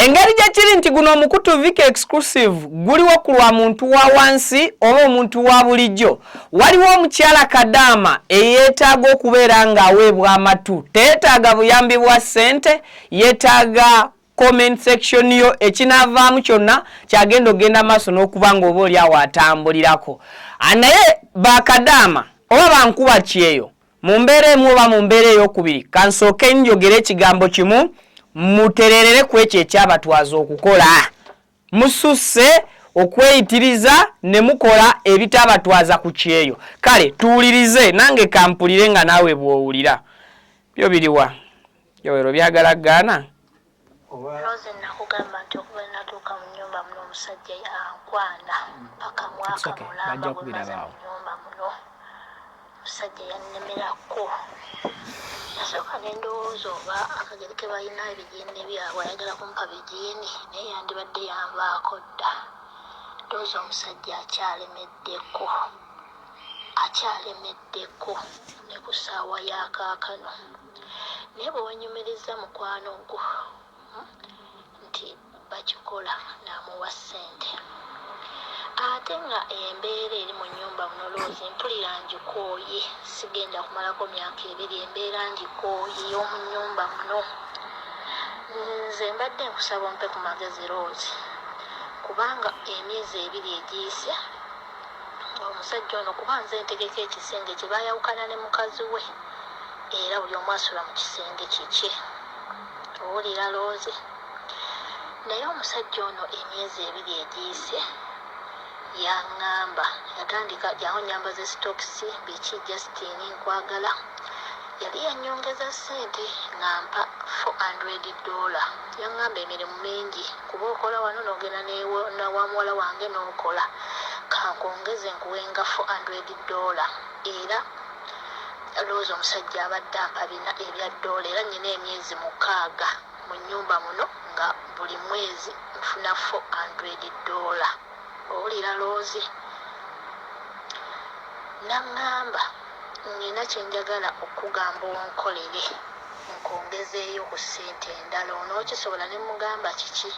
engeri gyekiri nti guno omukutu Viki exclusive guliwo ku lwa muntu wa wansi oba omuntu wa bulijjo. Waliwo omukyala Kadaama eyeetaaga okubeera ng'aweebwa amatu, teetaaga buyambi bwa ssente, yeetaaga comment section yo ekinaavaamu kyonna kyagenda ogenda maaso n'okuba nga oba oli awo atambulirako. Naye bakadaama oba bankuba kyeyo mu mbeera emu oba mu mbeera ey'okubiri, kansooke njogere ekigambo kimu, mutererere ku ekyo ekyabatwaza okukola. Mususse okweyitiriza ne mukola ebitabatwaza ku kyeyo. Kale tuwulirize, nange kampulire nga naawe bw'owulira. Byo biriwa yowero byagala gaana. Rose nakugamba nti okuba natuuka mu nnyumba muno omusajja yankwana paka mwaka mulamba bwe maze mu nnyumba muno omusajja yannemerako. Nasooka ne ndowooza oba akagere ke balina ebijiini byabwe ayagala kumpa bijiini naye yandibadde yanvaako dda. Ndowooza omusajja akyalemeddeko ne ku ssaawa y'akaakano. Naye bwe wanyumiriza mukwano gwo nti bakikola n'amuwa ssente. Ate nga embeera eri mu nnyumba muno Rose mpulira ngikooye, sigenda kumalako myaka 2 embeera ngikooye y'omu nnyumba muno. Nze mbadde nkusaba ompe ku magezi Rose, kubanga emyezi 2 egiyise omusajja ono kuba nze ntegeka ekisenge kye baayawukana ne mukazi we era buli omu asula mu kisenge kiki. Owulira Rose? Naye omusajja ono emyezi 2 egiyise yaŋŋamba, yatandika jangu nyamba ze stokisi biki Justine nkwagala, yali yanyongeza ssente ng'ampa $400. Yaŋŋamba emirimu mingi kuba okola wano n'ogenda na wa muwala wange n'okola, kankongeze nkuwenga $400. Era Rose omusajja abadde ampa bina ebya $, era nnyina emyezi 6 mu nnyumba muno nga buli mwezi nfuna $400. Owulira Rose? Naŋŋamba nina kyenjagala okugamba onkolere nkongezeeyo ku ssente endala. Onookisobola ne mugamba kiki?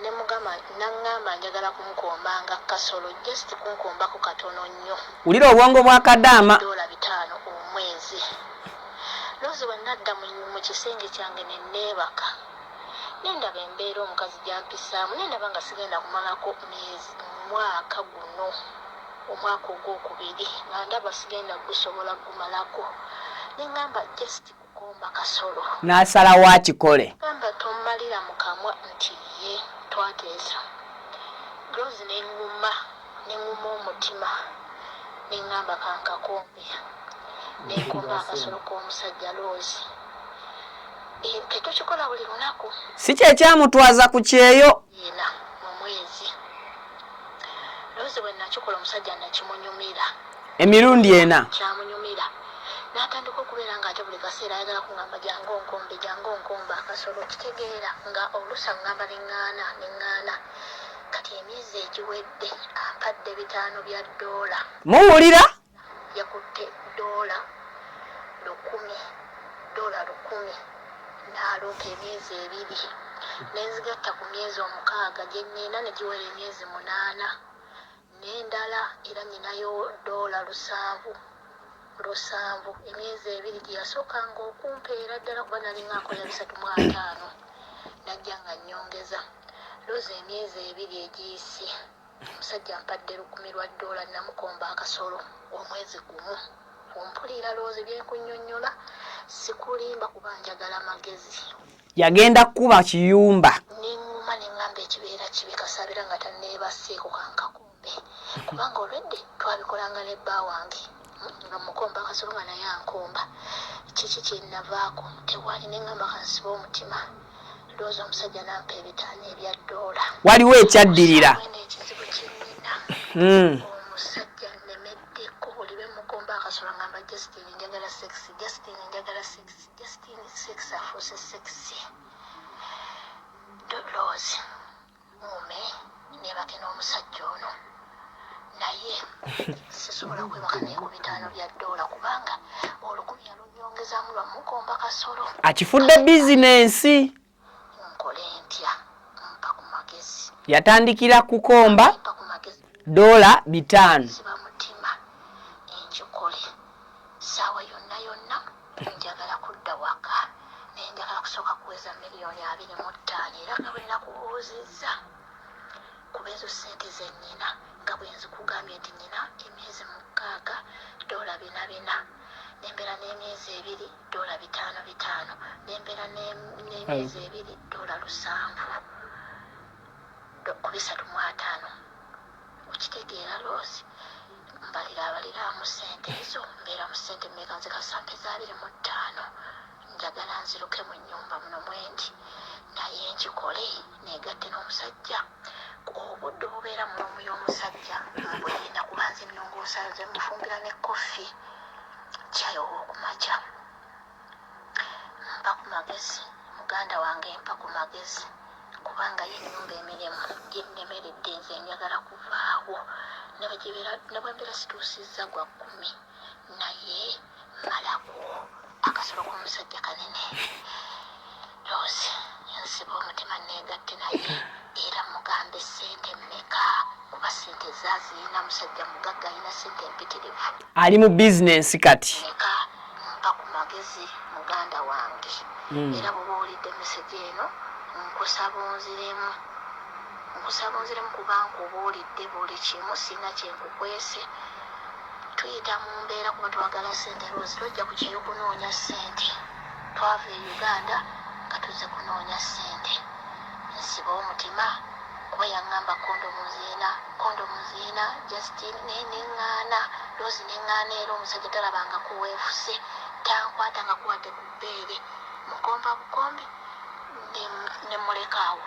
Ne mugamba naŋŋamba njagala kunkombanga kasolo, just kunkombako katono nnyo. Wulira obwongo bwa Kadaama. $5 omwezi. Rose bwe nadda mu kisenge kyange ne neebaka, nendaba embeera omukazi gy'ampisaamu, nendaba nga sigenda kumalako mwaka guno, omwaka ogwokubiri nga ndaba sigenda gusobola kumalako. Neŋŋamba just kukomba kasolo. N'asalawo akikole. Gamba tommalira mu kamwa nti ye twateesa. Rose neŋŋuma omutima, neŋŋamba kankakombe. Nenkomba akasolo k'omusajja Rose. Tetokikola buli lunaku. Si kye kyamutwaza ku kyeyo. Yena mu mwezi. Rose bwe nakikola omusajja nakimunyumira. Emirundi ena. Kyamunyumira. N'atandika okubeera ng'ate buli kaseera ayagala kuŋŋamba jangu onkombe akasolo. Kitegeera nga oluusi aŋŋamba neŋŋaana. Kati emyezi egiwedde ampadde $5. Muwulira? Yakutte $10. N'alumpa emyezi 2. Nenzigatta ku myezi 6 gye nnina ne giwera emyezi 8. N'endala era nninayo $7. Emyezi 2 gye yasookanga okumpeera ddala kuba nali ng'akola 305. Najja nga nnyongeza. Rose emyezi 2 egiyise omusajja ampadde $10 namukomba akasolo omwezi gumu. Ompulira Rose byenkunnyonnyola, sikulimba kuba njagala magezi. Yagenda kuba kiyumba. Neŋŋuma neŋŋamba ekibeera kibi kasabira nga tanneebaseeko kankakombe. Kubanga olwedde twabikolanga ne bba wange nga mukomba akasolo nga naye ankomba. Kiki kye nnavaako? Tewali. Neŋŋamba kansiba omutima. Rose omusajja nampa $5 Waliwo ekyaddirira. Ekizibu kyennyina. Omusajja nnemeddeko buli lwe mukomba akasolo ngamba Justine njagala sexy. Justine sex afuuse sexy. Rose mume neebake n'omusajja ono naye sisobola kwebaka naye ku $5 kubanga $10 yalunyongezaamu lwa mukomba kasolo. Akifudde bizinensi. Nkole ntya? yatandikira kukomba $5. siba mutima enjukole sawa yonna njagala kudda waka nenjagala kusooka kuweza $2.5 era nga bwe nakubuuzizza kuba ezo ssente zennyina nga bwe nzikugambye nti nnyina emyezi 6 $400 nembera n'emyezi 2 $500 nembera n'emyezi 2 $7 kubisa 5 okitegeera loosi mbaliramu ssente ezo mbeera mu ssente mmeka nzikasante za 25 njagala nziruke mu nnyumba muno mwendi naye nkikole negatte n'omusajja obudde obubeera mu nomu y'omusajja mbweyina kuba nze nnongoosa ze mufumbira ne koffi kyayo ow'okumakya mpa ku magezi muganda wange mpa ku magezi kubanga yennyumba emirimu ginnemeredde nze njagala kuvaawo ne bwe mbeera situusizza gwa 10 naye malako akasolo k'omusajja kanene Rose nsiba omutima negatte naye era mugambe ssente mmeka kuba ssente zaazirina musajja mugagga alina ssente empitirivu ali mu bizinensi kati meka mpa ku magezi muganda wange era bw'oba owulidde meseji eno nkusaba onziremu kuba nkubuulidde buli kimu singa kyenkukwese tuyita mu mbeera kuba twagala ssente Rose tojja ku kyeyo kunoonya ssente twava e Uganda nga tuzze kunoonya ssente nsiba omutima kuba yaŋŋamba kondomu ziina Justine neŋŋaana Rose neŋŋaana era omusajja talabanga kuweefuse tankwata nga kuwadde ku bbeere mukomba bukombi nemulekaawo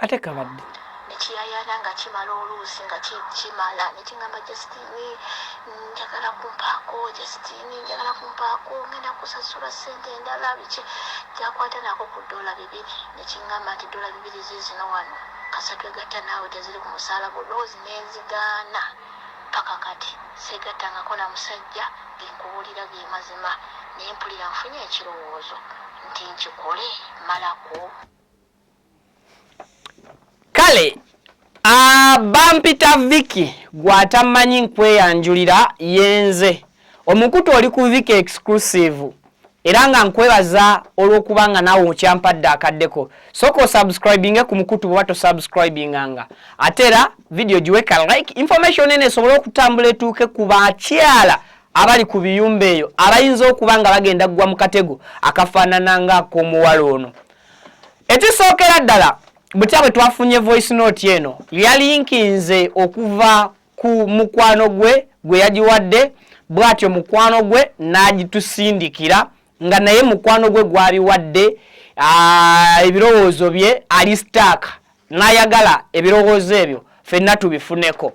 ate kabadde nekiyayana nga kimala oluusi nga kimala nekiŋŋamba Justine njagala kumpaako ngenda kusasula ssente endala biki kyakwata nako ku $2 nekiŋŋamba nti $2 zizino wano kasatu egatta naawe teziri ku musaala buloozi nenzigaana paka kati segattangako na musajja genkubuulira ge mazima naye mpulira nfunye ekirowoozo nti nkikole malako kale bampita Vicky gwatamanyi nkweyanjulira yenze omukutu oli ku Vicky exclusive era nga nkwebaza olw'okubanga naawe okyampadde akaddeko soko subscribinge ku mukutu bwe wato subscribinganga ate era video giweka like information ene esobole okutambula etuuke ku bakyala abali ku biyumba eyo abayinza okuba nga bagenda kugwa mu katego akafaanana ng'ak'omuwala ono ekisookera ddala butya bwe twafunye voice note eno yalinkinze okuva ku mukwano gwe yagiwadde bw'atyo mukwano gwe n'agitusindikira nga naye mukwano gwe gwabiwadde ebirowoozo bye alistaaka n'ayagala ebirowoozo ebyo ffenna tubifuneko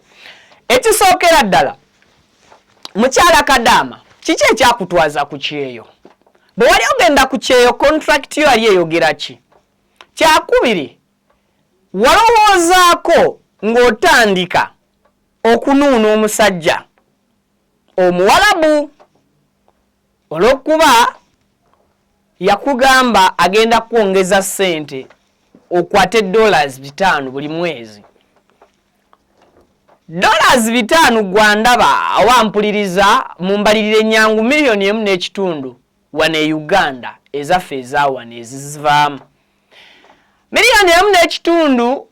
ekisookera ddala mukyala Kadaama kiki ekyakutwaza ku kyeyo bwe wali ogenda ku kyeyo contract yo yali eyogera ki kyakubiri walowoozaako ng'otandika okunuuna omusajja omuwalabu olw'okuba yakugamba agenda kwongeza ssente okwate $5 buli mwezi $5 gwandaba awampuliriza mu mbalirire ennyangu $1.5 wane e Uganda ezaffe ezawano ezizivaamu $1.5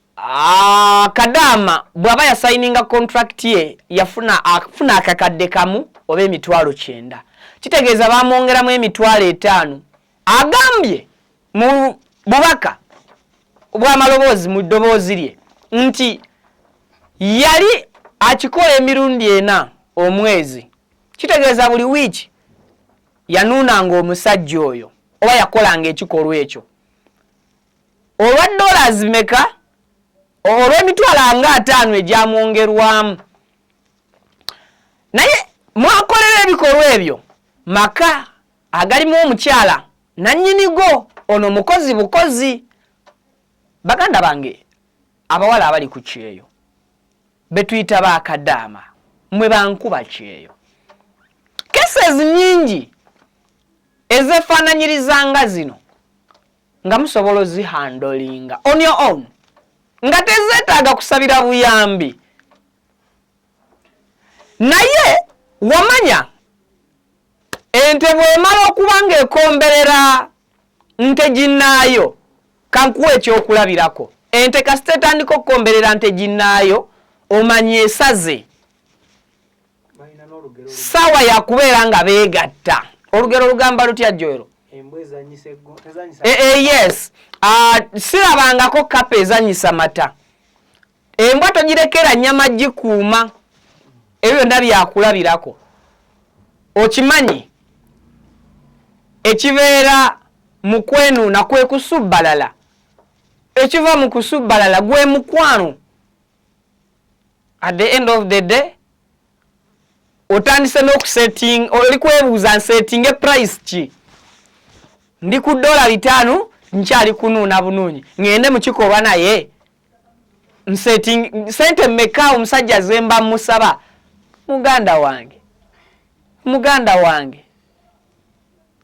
Kadaama bw'aba yasayininga contract ye afuna akakadde kamu oba $900 kitegeeza baamwongeramu $5,000 agambye mu bubaka bw'amaloboozi mu ddoboozi lye nti yali akikola emirundi 4 omwezi kitegeeza buli wiiki yanuunanga omusajja oyo oba yakolanga ekikolwa ekyo olwa $5 meka olw'emitwalo 50 egyamwongerwamu naye mwakolera ebikolwa ebyo maka agalimu omukyala nannyinigo ono mukozi bukozi baganda bange abawala abali ku kyeyo betuyita ba Kadaama mwe bankuba kyeyo cases nyingi ezefaananyirizanga zino nga musobola zihandolinga on your own nga tezeetaaga kusabira buyambi. Naye wamanya ente bw'emala okuba ng'ekomberera nte ginnaayo, kankuwa ekyokulabirako. Ente kasita etandika okukomberera nte ginnaayo omanye esaze sawa yakubeera nga beegatta. Olugero lugamba lutya Joero? Yes. Sirabangako kapa ezanyisa mata. Embwa togirekera nnyama gikuuma. Ebyo byonna byakulabirako. Okimanyi ekibeera mu kwenuuna kwe kusubbalala. Ekiva mu kusubbalala gwe mukwano. At the end of the day otandise n'okusetting, oli kwebuuza nsettinge price ki? Ndi ku $5 nkyali kunuuna bunuunyi ngende mu kikolwa naye nsetting sente mmeka omusajja zemba musaba? Muganda wange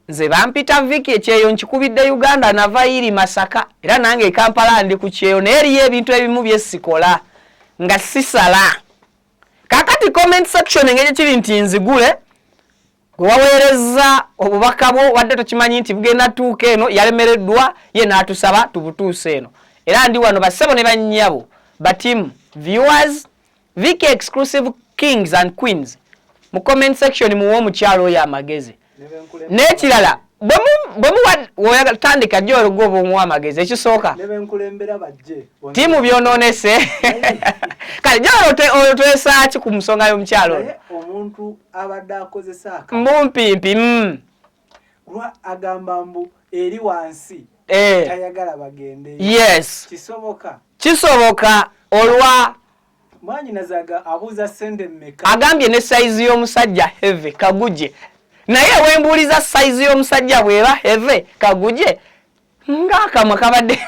nze bampita Vicky ekyeyo nkikubidde Uganda nava iri Masaka era nange Kampala ndi ku kyeyo naye eriyo ebintu ebimu byesikola nga sisala. Kakati comment section engeri kiri nti nzigule gwewaweereza obubaka bwo wadde tokimanyi nti bugenda tuuka eno yalemereddwa ye n'atusaba tubutuuse eno. Era ndi wano bassebo ne bannyabo batimu viewers Vicky exclusive kings and queens mu comment section muwe omukyalo oyo amagezi. N'ekirala bwe tandika gyo olugoba omuwa amagezi ekisooka timu byonoonese kale gyo otwesaaki ku nsonga y'omukyalo oyo omuntu abadde akozesa aka mbumpimpi lwa agamba mbu eri wansi tayagala bagende. Yes, kisoboka olwa mwanyinazaga abuuza sente mmeka agambye ne size y'omusajja heavy kaguje. Naye wembuuliza size y'omusajja bweba heavy kaguje ng'akamwa kabadde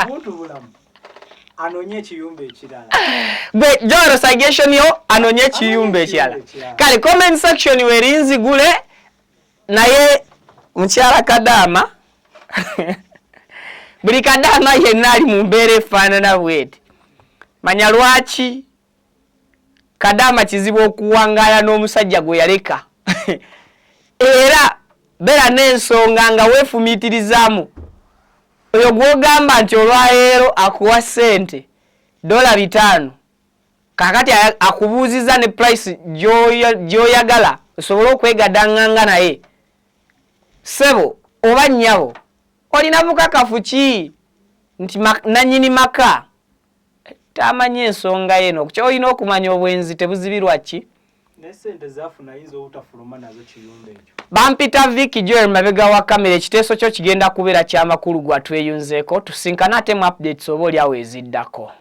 muntu bulamu anonye ekiyumba ekirala. Gwe Joero suggestion yo anonye ekiyumba ekirala. Kale comment section werinzigule naye mukyala Kadaama buli Kadaama yenna ali mu mbeera efaanana bweti. Manya lwaki Kadaama kizibu okuwangaala n'omusajja gwe yaleka. Era bera n'ensonga nga weefumiitirizaamu oyo gw'ogamba nti olwaleero akuwa sente $5 kakati akubuuziza ne price gy'oyagala osobole okwegadanganga naye. Sebo oba nnyabo olina bukakafu ki nti nannyini maka tamanyi ensonga yeno kyolina okumanya obwenzi tebuzibirwa ki nesente zafuna izo utafuluma nazo kiyumba ekyo. Bampita Vicky Joel mabega wa kamera ekiteeso kyo kigenda kubeera kyamakulu gwa tweyunzeeko tusinkana ate mu updates oba oli awo eziddako.